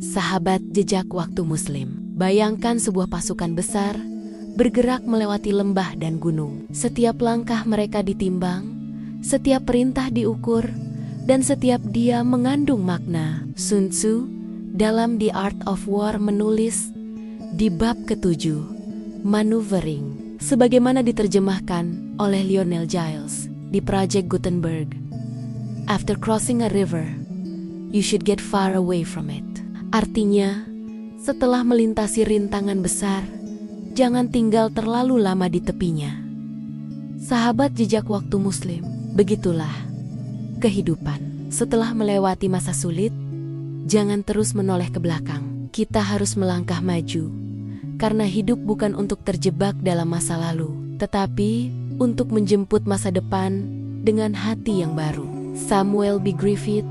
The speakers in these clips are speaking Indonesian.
Sahabat jejak waktu Muslim, bayangkan sebuah pasukan besar bergerak melewati lembah dan gunung. Setiap langkah mereka ditimbang, setiap perintah diukur, dan setiap dia mengandung makna. Sun Tzu dalam The Art of War menulis di bab ke-7, Maneuvering, sebagaimana diterjemahkan oleh Lionel Giles di Project Gutenberg. After crossing a river, you should get far away from it. Artinya, setelah melintasi rintangan besar, jangan tinggal terlalu lama di tepinya. Sahabat jejak waktu Muslim, begitulah kehidupan. Setelah melewati masa sulit, jangan terus menoleh ke belakang. Kita harus melangkah maju, karena hidup bukan untuk terjebak dalam masa lalu, tetapi untuk menjemput masa depan dengan hati yang baru. Samuel B. Griffith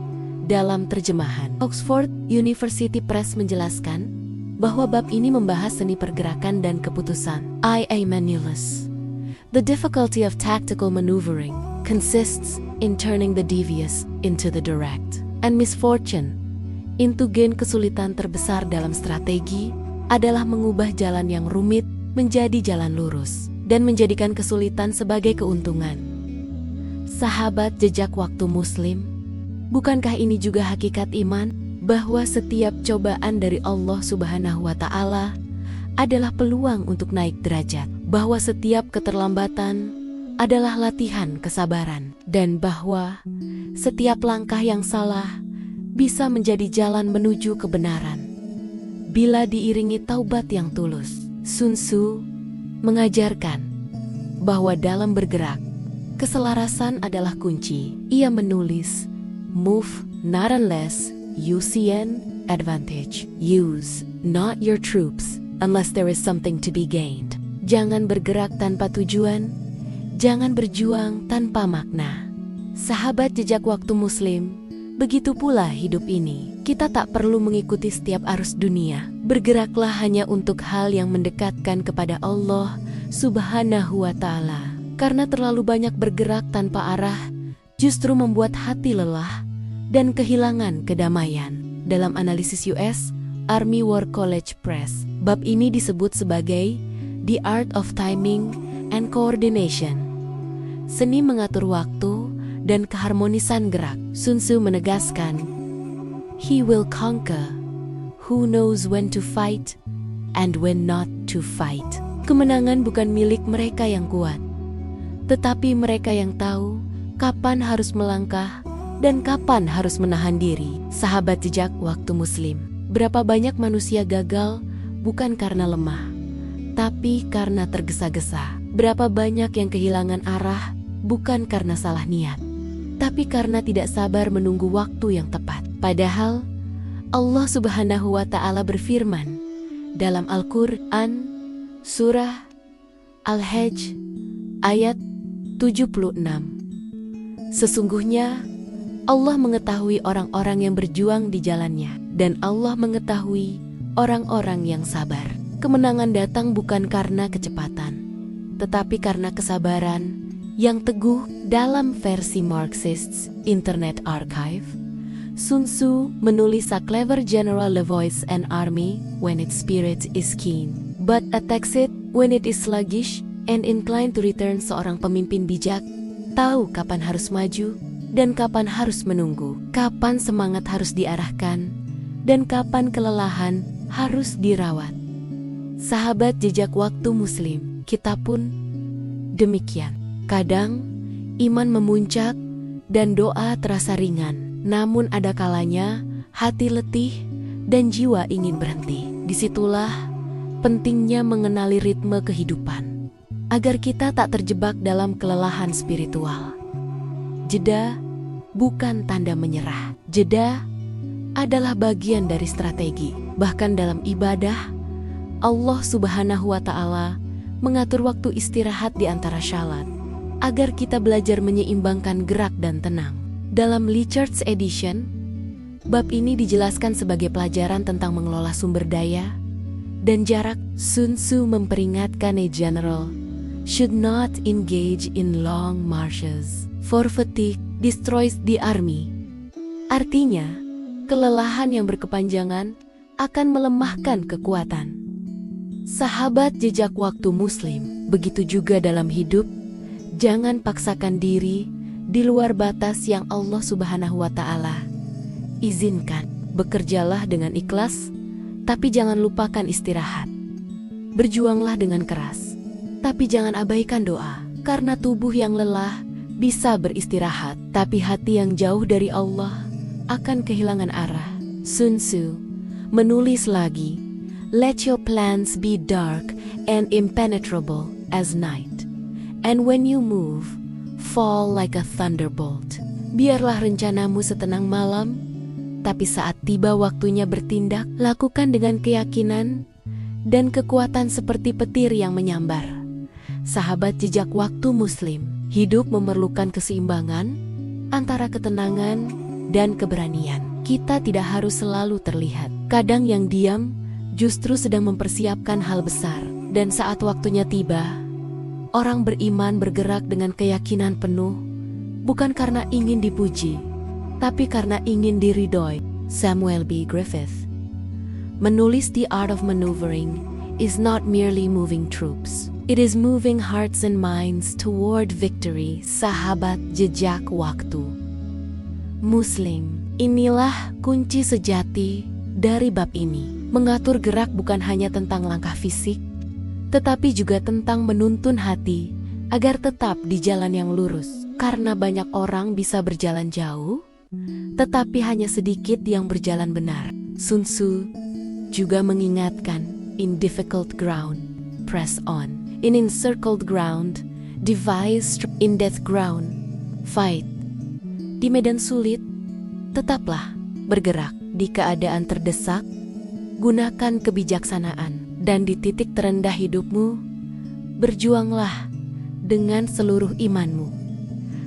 dalam terjemahan Oxford University Press menjelaskan bahwa bab ini membahas seni pergerakan dan keputusan. I.A. Manilius. The difficulty of tactical maneuvering consists in turning the devious into the direct, and misfortune into gain. Kesulitan terbesar dalam strategi adalah mengubah jalan yang rumit menjadi jalan lurus, dan menjadikan kesulitan sebagai keuntungan. Sahabat jejak waktu Muslim, bukankah ini juga hakikat iman? Bahwa setiap cobaan dari Allah Subhanahu wa Ta'ala adalah peluang untuk naik derajat, bahwa setiap keterlambatan adalah latihan kesabaran, dan bahwa setiap langkah yang salah bisa menjadi jalan menuju kebenaran bila diiringi taubat yang tulus. Sun Tzu mengajarkan bahwa dalam bergerak, keselarasan adalah kunci. Ia menulis, "Move not unless you see an advantage. Use not your troops unless there is something to be gained." Jangan bergerak tanpa tujuan, jangan berjuang tanpa makna. Sahabat jejak waktu Muslim, begitu pula hidup ini. Kita tak perlu mengikuti setiap arus dunia. Bergeraklah hanya untuk hal yang mendekatkan kepada Allah Subhanahu wa Ta'ala. Karena terlalu banyak bergerak tanpa arah justru membuat hati lelah dan kehilangan kedamaian. Dalam analisis US Army War College Press, bab ini disebut sebagai The Art of Timing and Coordination, seni mengatur waktu dan keharmonisan gerak. Sun Tzu menegaskan, "He will conquer who knows when to fight and when not to fight." Kemenangan bukan milik mereka yang kuat, tetapi mereka yang tahu kapan harus melangkah dan kapan harus menahan diri. Sahabat jejak waktu Muslim, berapa banyak manusia gagal bukan karena lemah, tapi karena tergesa-gesa. Berapa banyak yang kehilangan arah bukan karena salah niat, tapi karena tidak sabar menunggu waktu yang tepat. Padahal Allah Subhanahu wa Ta'ala berfirman dalam Al-Quran surah Al-Hajj ayat 76, "Sesungguhnya Allah mengetahui orang-orang yang berjuang di jalannya, dan Allah mengetahui orang-orang yang sabar." Kemenangan datang bukan karena kecepatan, tetapi karena kesabaran yang teguh. Dalam versi Marxists Internet Archive, Sun Tzu menulis, "A clever general avoids an army when its spirit is keen, but attacks it when it is sluggish and inclined to return." Seorang pemimpin bijak tahu kapan harus maju dan kapan harus menunggu, kapan semangat harus diarahkan, dan kapan kelelahan harus dirawat. Sahabat jejak waktu Muslim, kita pun demikian. Kadang iman memuncak dan doa terasa ringan, namun ada kalanya hati letih dan jiwa ingin berhenti. Disitulah pentingnya mengenali ritme kehidupan, agar kita tak terjebak dalam kelelahan spiritual. Jeda bukan tanda menyerah. Jeda adalah bagian dari strategi. Bahkan dalam ibadah, Allah Subhanahu wa Ta'ala mengatur waktu istirahat di antara syalat, agar kita belajar menyeimbangkan gerak dan tenang. Dalam Richards Edition, bab ini dijelaskan sebagai pelajaran tentang mengelola sumber daya dan jarak. Sun Tzu memperingatkan, "A general should not engage in long marches, for fatigue destroys the army." Artinya, kelelahan yang berkepanjangan akan melemahkan kekuatan. Sahabat jejak waktu Muslim, begitu juga dalam hidup, jangan paksakan diri di luar batas yang Allah Subhanahu wa Ta'ala izinkan. Bekerjalah dengan ikhlas, tapi jangan lupakan istirahat. Berjuanglah dengan keras, tapi jangan abaikan doa, karena tubuh yang lelah bisa beristirahat, tapi hati yang jauh dari Allah akan kehilangan arah. Sun Tzu menulis lagi, "Let your plans be dark and impenetrable as night, and when you move, fall like a thunderbolt." Biarlah rencanamu setenang malam, tapi saat tiba waktunya bertindak, lakukan dengan keyakinan dan kekuatan seperti petir yang menyambar. Sahabat jejak waktu Muslim, hidup memerlukan keseimbangan antara ketenangan dan keberanian. Kita tidak harus selalu terlihat. Kadang yang diam justru sedang mempersiapkan hal besar. Dan saat waktunya tiba, orang beriman bergerak dengan keyakinan penuh, bukan karena ingin dipuji, tapi karena ingin diridhoi. Samuel B. Griffith menulis, "The art of maneuvering is not merely moving troops. It is moving hearts and minds toward victory." Sahabat jejak waktu Muslim, inilah kunci sejati dari bab ini. Mengatur gerak bukan hanya tentang langkah fisik, tetapi juga tentang menuntun hati agar tetap di jalan yang lurus. Karena banyak orang bisa berjalan jauh, tetapi hanya sedikit yang berjalan benar. Sun Tzu juga mengingatkan, "In difficult ground, press on. In encircled ground, devise. In death ground, fight." Di medan sulit, tetaplah bergerak. Di keadaan terdesak, gunakan kebijaksanaan. Dan di titik terendah hidupmu, berjuanglah dengan seluruh imanmu.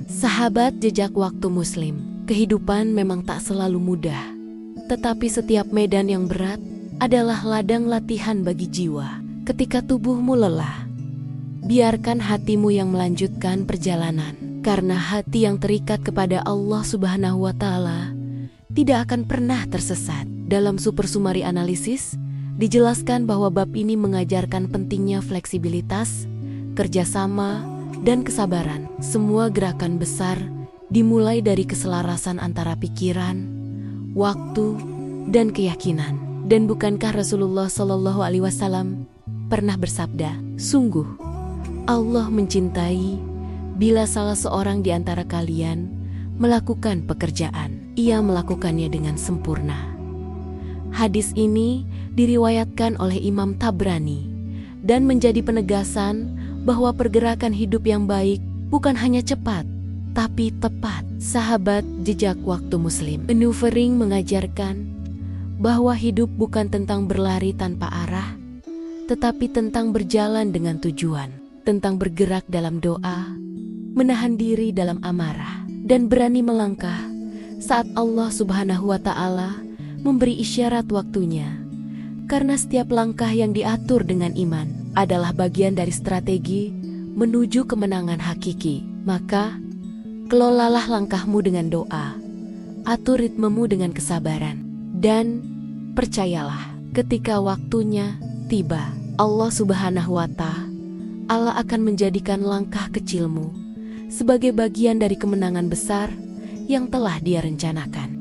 Sahabat jejak waktu Muslim, kehidupan memang tak selalu mudah, tetapi setiap medan yang berat adalah ladang latihan bagi jiwa. Ketika tubuhmu lelah, biarkan hatimu yang melanjutkan perjalanan. Karena hati yang terikat kepada Allah Subhanahu wa Ta'ala tidak akan pernah tersesat. Dalam Super Summary Analysis, dijelaskan bahwa bab ini mengajarkan pentingnya fleksibilitas, kerjasama, dan kesabaran. Semua gerakan besar dimulai dari keselarasan antara pikiran, waktu, dan keyakinan. Dan bukankah Rasulullah Shallallahu Alaihi Wasallam pernah bersabda, "Sungguh, Allah mencintai bila salah seorang di antara kalian melakukan pekerjaan, ia melakukannya dengan sempurna." Hadis ini diriwayatkan oleh Imam Tabrani dan menjadi penegasan bahwa pergerakan hidup yang baik bukan hanya cepat, tapi tepat. Sahabat jejak waktu Muslim, maneuvering mengajarkan bahwa hidup bukan tentang berlari tanpa arah, tetapi tentang berjalan dengan tujuan, tentang bergerak dalam doa, menahan diri dalam amarah, dan berani melangkah saat Allah Subhanahu wa Ta'ala memberi isyarat waktunya. Karena setiap langkah yang diatur dengan iman adalah bagian dari strategi menuju kemenangan hakiki. Maka, kelolalah langkahmu dengan doa, atur ritmemu dengan kesabaran, dan percayalah, ketika waktunya tiba, Allah Subhanahu wa Ta'ala akan menjadikan langkah kecilmu sebagai bagian dari kemenangan besar yang telah Dia rencanakan.